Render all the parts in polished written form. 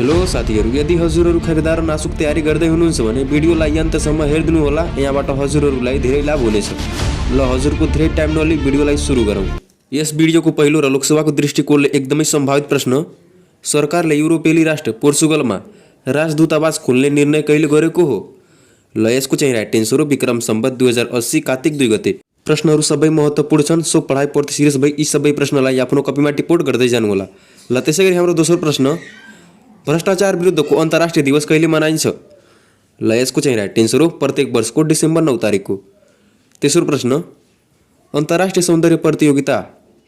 Hello साथीहरु, यदि हजुरहरु खरिदार नासुक तयारी गर्दै हुनुहुन्छ भने भिडियोलाई अन्तसम्म हेरिदिनु होला। यहाँबाट हजुरहरुलाई धेरै लाभ हुनेछ। ल हजुरको धेरै टाइम नलिई भिडियोलाई सुरु गरौँ। यस भिडियोको पहिलो र लोकसभाको दृष्टिकोणले एकदमै सम्भावित प्रश्न, सरकारले युरोपेली राष्ट्र पोर्चुगलमा राजदूतावास खोल्ने निर्णय कहिले गरेको हो? ल यसको चाहिँ राइट आन्सर हो विक्रम सम्वत 2080 कार्तिक 2 गते। प्रश्नहरू सबै महत्त्वपूर्ण छन्, सो पढाइप्रति सिरियस भई यी सबै प्रश्नलाई आफ्नो कपीमा टिपोट गर्दै जानु होला। ल त्यसैगरी हाम्रो दोस्रो प्रश्न, भ्रष्टाचार विरुद्धको अन्तर्राष्ट्रिय दिवस कहिले मनाइन्छ? ल यसको चाहिँ राइट आन्सर हो प्रत्येक वर्षको डिसेम्बर 9 तारिकको। तेस्रो प्रश्न, अन्तर्राष्ट्रिय सौन्दर्य प्रतियोगिता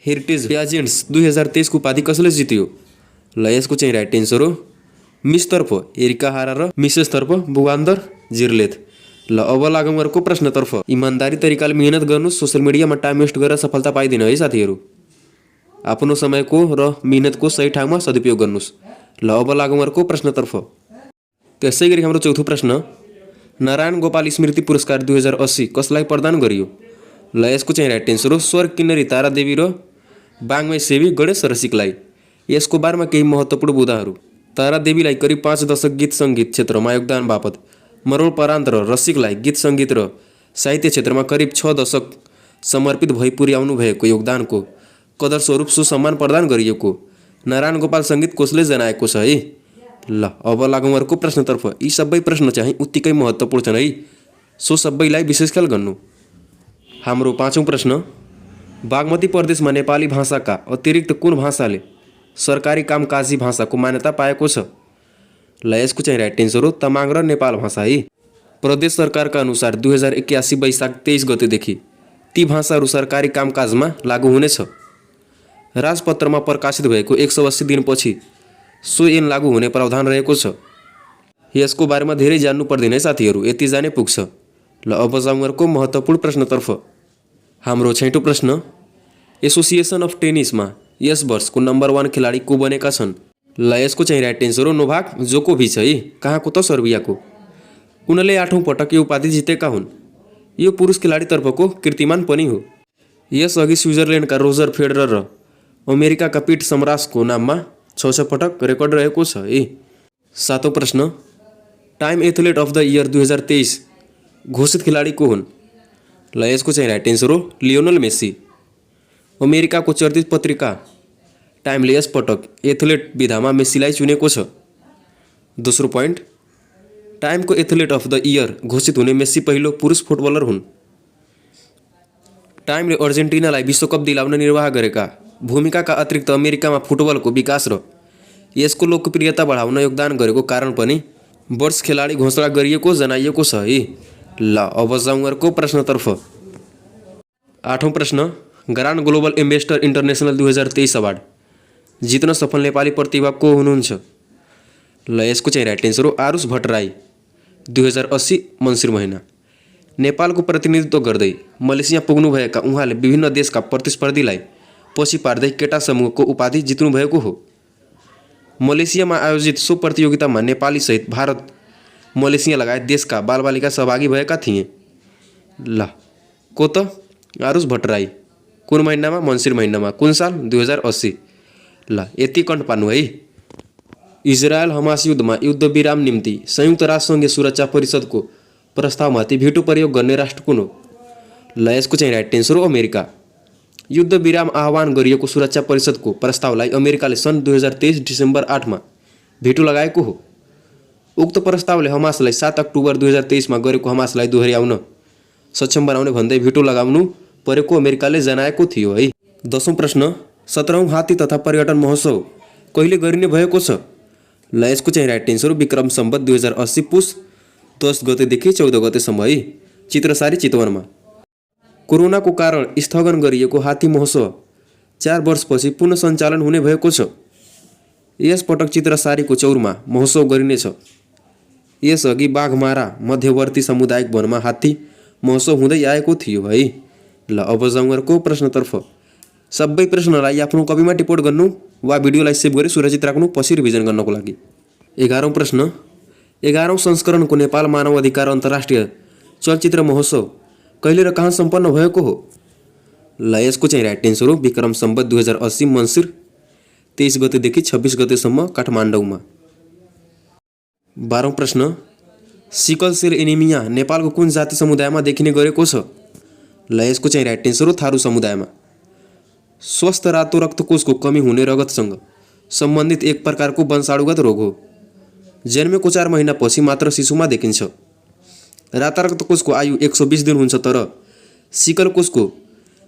हेरिटेज पेजेन्ट्स 2023 को उपाधि कसले जित्यो? ल यसको चाहिँ राइट आन्सर हो मिसतर्फ एरिका हारा र मिसेसतर्फ बुगान्दर जिर्लेथ। ल अब लागौँ अर्को प्रश्नतर्फ। इमान्दारी तरिकाले मेहनत गर्नु, सोसियल मिडियामा टाइम वेस्ट गरेर सफलता पाइदिनु है साथीहरू। आफ्नो समयको र मेहनतको सही ठाउँमा सदुपयोग गर्नुस्। ल अब लागौँ अर्को प्रश्नतर्फ। त्यसै गरी हाम्रो चौथो प्रश्न, नारायण गोपाल स्मृति पुरस्कार 2080 कसलाई प्रदान गरियो? ल यसको चाहिँ राइट आन्सर हो स्वर्ग किन्नरी तारादेवी र बाङ्मय सेवी गणेश रसिकलाई। यसको बारेमा केही महत्त्वपूर्ण बुदाहरू। तारादेवीलाई करिब 5 दशक गीत सङ्गीत क्षेत्रमा योगदान बापत, मरोड परान्त र रसिकलाई गीत सङ्गीत र साहित्य क्षेत्रमा करिब 6 दशक समर्पित भई पुर्याउनु भएको योगदानको कदर स्वरूप सुसम्मान प्रदान गरिएको नारायण गोपाल सङ्गीत कोषले जनाएको छ है। ल अब लागौँ अर्को प्रश्नतर्फ। यी सबै प्रश्न चाहिँ उत्तिकै महत्त्वपूर्ण छन् है, सो सबैलाई विशेष ख्याल गर्नु। हाम्रो पाँचौँ प्रश्न, बागमती प्रदेशमा नेपाली भाषाका अतिरिक्त कुन भाषाले सरकारी कामकाजी भाषाको मान्यता पाएको छ? ल यसको चाहिँ राइट आन्सर हो तमाङ र नेपाल भाषा है। प्रदेश सरकारका अनुसार 2081 वैशाख 23 गतेदेखि ती भाषाहरू सरकारी कामकाजमा लागू हुनेछ। राजपत्रमा प्रकाशित भएको 180 दिनपछि सो ऐन लागू हुने प्रावधान रहेको छ। यसको बारेमा धेरै जान्नु पर्दैन है साथीहरू, यति जाने पुग्छ। ल अब जाउँ अर्को महत्त्वपूर्ण प्रश्नतर्फ। हाम्रो छैटौँ प्रश्न, एसोसिएसन अफ टेनिसमा यस वर्षको नम्बर 1 खेलाडी को बनेका छन्? ल यसको चाहिँ राइट आन्सर हो नोभाक जोकोभिच है। कहाँको त? सर्बियाको। उनले 8औं पटक यो उपाधि जितेका हुन्। यो पुरुष खेलाडीतर्फको कीर्तिमान पनि हो। यसअघि स्विजरल्यान्डका रोजर फेडरर र अमेरिकाका पिट समरासको नाममा 6 पटक रेकर्ड रहेको छ है। सातौँ प्रश्न, time athlete of the year 2023 घोषित खेलाडी को हुन्? ल यसको चाहिँ राइट आन्सर हो लियोनल मेसी। अमेरिकाको चर्चित पत्रिका टाइमले यस पटक एथलेट विधामा मेसीलाई चुनेको छ। दोस्रो पोइन्ट, टाइमको एथलेट अफ द इयर घोषित हुने मेसी पहिलो पुरुष फुटबलर हुन्। टाइमले अर्जेन्टिनालाई विश्वकप दिलाउन निर्वाह गरेका भूमिकाका अतिरिक्त अमेरिकामा फुटबलको विकास र यसको लोकप्रियता बढाउन योगदान गरेको कारण पनि वर्ष खेलाडी घोषणा गरिएको जनाइएको छ है। ल अब जाउँ अर्को प्रश्नतर्फ। आठौँ प्रश्न, grand global investor international 2023 award जित्न सफल नेपाली प्रतिभा को हुनुहुन्छ? ल यसको चाहिँ राइट आन्सर हो आरुष भट्टराई। 2080 मङ्सिर महिना नेपालको प्रतिनिधित्व गर्दै मलेसिया पुग्नुभएका उहाँले विभिन्न देशका प्रतिस्पर्धीलाई पछि पार्दै केटा समूहको उपाधि जित्नुभएको हो। मलेसियामा आयोजित सो प्रतियोगितामा नेपाली सहित भारत, मलेसिया लगायत देशका बालबालिका सहभागी भएका थिए। ल को त? आरुष भट्टराई। कुन महिनामा? मङ्सिर महिनामा। कुन साल? 2080। ल यति कण्ठ पार्नु है। इजरायल हमास युद्धमा युद्ध विराम निम्ति संयुक्त राष्ट्रसङ्घीय सुरक्षा परिषदको प्रस्तावमाथि भिटो प्रयोग गर्ने राष्ट्र कुन हो? ल यसको चाहिँ राइट आन्सर हो अमेरिका। युद्ध विराम आह्वान गरिएको सुरक्षा परिषदको प्रस्तावलाई अमेरिकाले सन् 2023 डिसेम्बर 8 मा भिटो लगाएको हो। उक्त प्रस्तावले हमासलाई 7 अक्टोबर 2023 मा गरेको हमलालाई दोहोर्याउन सक्षम बनाउने भन्दै भिटो लगाउनु परेको अमेरिकाले जनाएको थियो है। 10औँ प्रश्न, 17औं हात्ती तथा पर्यटन महोत्सव कहिले गरिने भएको छ? ल यसको चाहिँ राइट आन्सर हो विक्रम सम्वत 2080 पुस 10 गतेदेखि 14 गतेसम्म है, चित्रसारी चितवनमा। कोरोनाको कारण स्थगन गरिएको हात्ती महोत्सव 4 वर्षपछि पुनः सञ्चालन हुने भएको छ। यस पटक चित्रसारीको चौरमा महोत्सव गरिनेछ। यसअघि बाघमारा मध्यवर्ती सामुदायिक वनमा हात्ती महोत्सव हुँदै आएको थियो है। ल अब जाउँ अर्को प्रश्नतर्फ। सबै प्रश्नलाई आफ्नो कपीमा टिपोट गर्नु वा भिडियोलाई सेभ गरी सुरक्षित राख्नु पछि रिभिजन गर्नको लागि। 11औँ प्रश्न, 11औं संस्करणको नेपाल मानव अधिकार अन्तर्राष्ट्रिय चलचित्र महोत्सव कहिले र कहाँ सम्पन्न भएको हो? ल यसको चाहिँ राइट आन्सर हो विक्रम सम्वत 2080 मङ्सिर 23 गतेदेखि 26 गतेसम्म काठमाडौँमा। 12औं प्रश्न सिकल सेल एनिमिया नेपालको कुन जाति समुदायमा देखिने गरेको छ? ल यसको चाहिँ राइट एन्सर हो थारू समुदायमा। स्वस्थ रातो रक्तकोषको कमी हुने रगतसँग सम्बन्धित एक प्रकारको वंशाणुगत रोग हो। जन्मेको 4 महिनापछि मात्र शिशुमा देखिन्छ। राता रक्तकोषको आयु 120 दिन हुन्छ, तर सिकल कोषको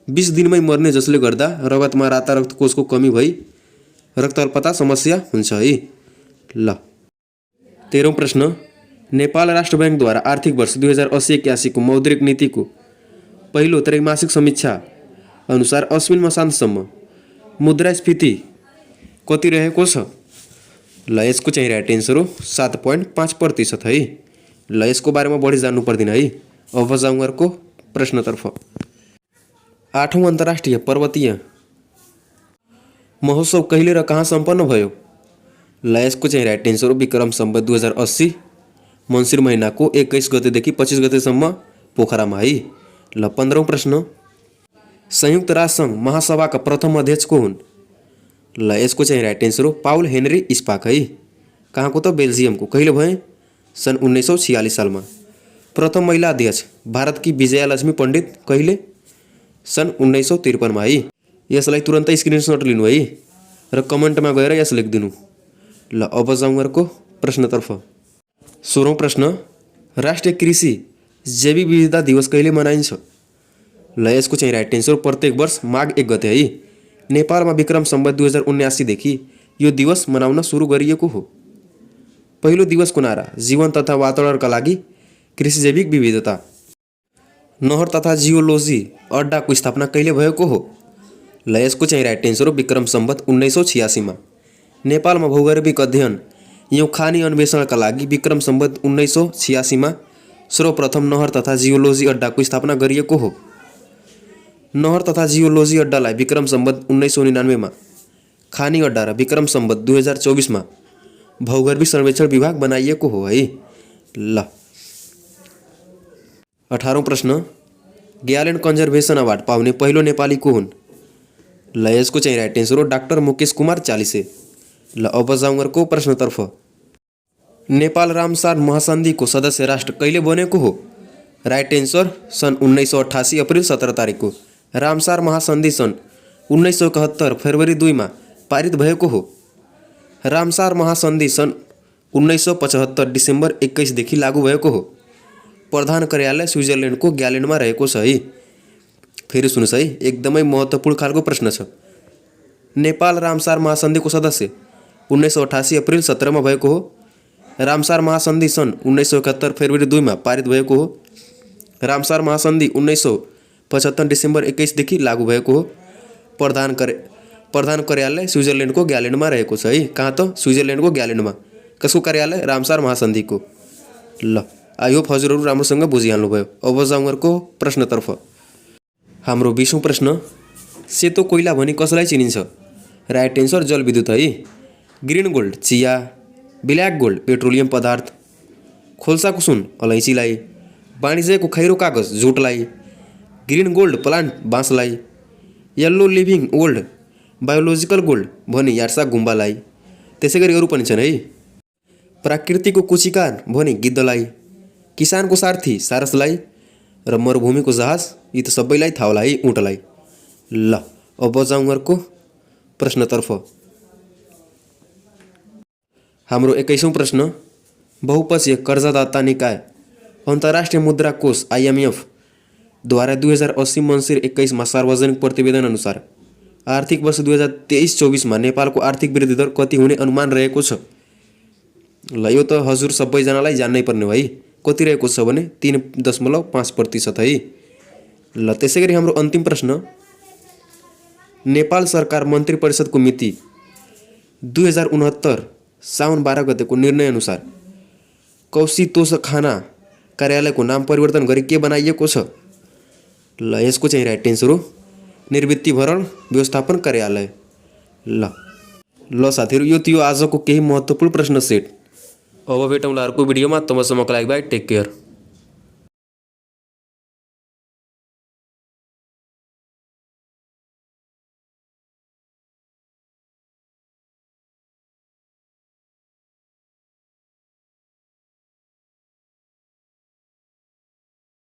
20 दिनमै मर्ने, जसले गर्दा रगतमा राता रक्तकोषको कमी भई रक्तअल्पता समस्या हुन्छ है। ल 13औं प्रश्न नेपाल राष्ट्र बैंकद्वारा आर्थिक वर्ष 2080-81 को मौद्रिक नीतिको पहिलो त्रैमासिक समीक्षा अनुसार अश्विन मसान्तसम्म मुद्रास्फीति कति रहेको छ? ल यसको चाहिँ राइट एन्सर हो 7.5% है। ल यसको बारेमा बढी जान्नु पर्दैन है। अब जाउँ अर्को प्रश्नतर्फ। 8औं अन्तर्राष्ट्रिय पर्वतीय महोत्सव कहिले र कहाँ सम्पन्न भयो? ल यसको चाहिँ राइट एन्सर हो विक्रम सम्वत 2080 मङ्सिर महिनाको 21 गतेदेखि 25 गतेसम्म पोखरामा है। ल 15औं प्रश्न संयुक्त राष्ट्रसङ्घ महासभाका प्रथम अध्यक्ष को हुन्? ल यसको चाहिँ राइट एन्सर हो पाउल हेनरी स्पाक है। कहाँको त? बेल्जियमको। कहिले भए? सन् 1946 सालमा। प्रथम महिला अध्यक्ष भारतकी विजयालक्ष्मी पण्डित कहिले? सन् 1953 मा है। यसलाई तुरन्तै स्क्रिनसट लिनु है र कमेन्टमा गएर यस लेखिदिनु। ल अब जाउँ अर्को प्रश्नतर्फ। 16औं प्रश्न राष्ट्रिय कृषि जैविक विविधता दिवस कहिले मनाइन्छ? ल यसको चाहिँ राइट एन्सर प्रत्येक वर्ष माघ 1 गते है। नेपालमा विक्रम सम्वत 2079 देखि यो दिवस मनाउन सुरु गरिएको हो। पहिलो दिवसको नारा जीवन तथा वातावरणका लागि कृषि जैविक विविधता। नहर तथा जियोलोजी अड्डाको स्थापना कहिले भएको हो? ल यसको चाहिँ राइट एन्सर हो विक्रम सम्वत 1986 मा। नेपालमा भौगर्भिक अध्ययन एवं खानी अन्वेषणका लागि विक्रम सम्वत 1986 मा सर्वप्रथम नहर तथा जियोलोजी अड्डाको स्थापना गरिएको हो। नहर तथा जियोलोजी अड्डालाई विक्रम सम्वत 1999 मा खानी अड्डा र विक्रम सम्वत 2024 मा भौगर्भिक सर्वेक्षण विभाग बनाइएको हो है। ल 18औं प्रश्न ग्यालेन्ड कन्जर्भेसन अवार्ड पाउने पहिलो नेपाली को हुन्? ल यसको चाहिँ राइट एन्सर हो डाक्टर मुकेश कुमार चालिसे। ल अब जाउँ अर्को प्रश्नतर्फ। नेपाल रामसार महासन्धिको सदस्य राष्ट्र कहिले बनेको हो? राइट एन्सर सन् 1988 अप्रिल 17 तारिकको। रामसार महासन्धि सन् 1971 फेब्रुअरी 2 मा पारित भएको हो। रामसार महासन्धि सन् 1975 डिसेम्बर 21 देखि लागू भएको हो। प्रधान कार्यालय स्विजरल्यान्डको ग्यालेन्डमा रहेको छ है। फेरि सुन्नुस् है, एकदमै महत्त्वपूर्ण खालको प्रश्न छ। नेपाल रामसार महासन्धिको सदस्य 1988 अप्रिल 17 मा भएको हो। रामसार महासन्धि सन् 1971 फेब्रुअरी 2 मा पारित भएको हो। रामसार महासन्धि 1975 डिसेम्बर 21 देखि लागू भएको हो। प्रधान कार्यालय स्विजरल्यान्डको ग्यालेन्डमा रहेको छ है। कहाँ त? स्विजरल्यान्डको ग्यालेन्डमा। कसको कार्यालय? रामसार महासन्धिको। ल आई होप हजुरहरू राम्रोसँग बुझिहाल्नुभयो। अब जाउँ अर्को प्रश्नतर्फ। हाम्रो 20औं प्रश्न सेतो कोइला भनी कसलाई चिनिन्छ? राइट एन्सर जलविद्युत है। ग्रीन गोल्ड चिया, ब्ल्याक गोल्ड पेट्रोलियम पदार्थ, खोल्साको सुन अलैँचीलाई, वाणिज्यको खैरो कागज जुटलाई, ग्रीन गोल्ड प्लान्ट बाँसलाई, yellow living gold biological gold भनी यार्सा गुम्बालाई। त्यसै गरी अरू पनि छन् है। प्राकृतिकको कुचिकार भनी गिद्धलाई, किसानको सारथी सारसलाई र मरुभूमिको जहाज यी त सबैलाई थाहा होला है ऊँटलाई। ल अब जाउँ अर्को प्रश्नतर्फ। हाम्रो 21औं प्रश्न बहुपक्षीय कर्जदाता निकाय अन्तर्राष्ट्रिय मुद्रा कोष IMF द्वारा 2080 मङ्सिर 21 मा सार्वजनिक प्रतिवेदन अनुसार आर्थिक वर्ष 2023-24 मा नेपालको आर्थिक वृद्धि दर कति हुने अनुमान रहेको छ? ल यो त हजुर सबैजनालाई जान्नै पर्ने हो है। कति रहेको छ भने 3.5% है। ल त्यसै गरी हाम्रो अन्तिम प्रश्न नेपाल सरकार मन्त्री परिषदको मिति 2069 साउन 12 गतेको निर्णय अनुसार कौशी तोषखाना कार्यालयको नाम परिवर्तन गरी के बनाइएको छ? ल यसको चाहिँ राइट एन्सर हो निर्वृत्ति भरण व्यवस्थापन कार्यालय। ल साथीहरू यो थियो आजको केही महत्त्वपूर्ण प्रश्न सेट। अब भेटौँला अर्को भिडियोमा। तबसम्मको लागि बाई, टेक केयर।